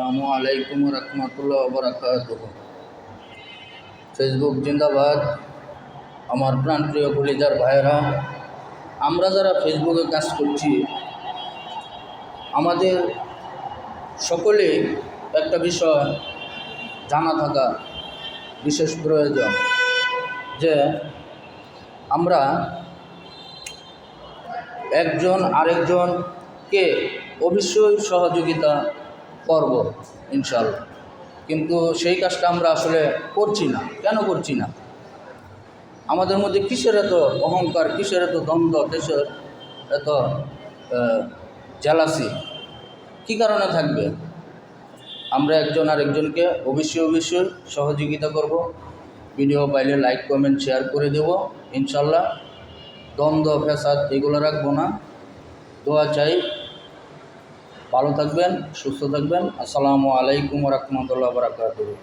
আসসালামু আলাইকুম রহমতুল্লাহ ওবরাকাতুহু। ফেসবুক জিন্দাবাদ। আমার প্রাণপ্রিয় কলিজার ভাইয়েরা, আমরা যারা ফেসবুকে কাজ করছি, আমাদের সকলে একটা বিষয় জানা থাকা বিশেষ প্রয়োজন, যে আমরা একজন আরেকজনকে অবশ্যই সহযোগিতা করব ইনশাআল্লাহ, কিন্তু সেই কাজটা আমরা আসলে করছি না। কেন করছি না? আমাদের মধ্যে কিসের এত অহংকার, কিসের এত দ্বন্দ্ব, কিসের এত জেলাসি? কী কারণে থাকবে? আমরা একজন আরেকজনকে অবশ্যই সহযোগিতা করব। ভিডিও পাইলে লাইক কমেন্ট শেয়ার করে দেব ইনশাআল্লাহ। দ্বন্দ্ব ফ্যাসাদ এগুলো রাখবো না। দোয়া চাই। ভালো থাকবেন, সুস্থ থাকবেন। আসসালামু আলাইকুম রহমতুল্লাহ ওয়া বারাকাতুহু।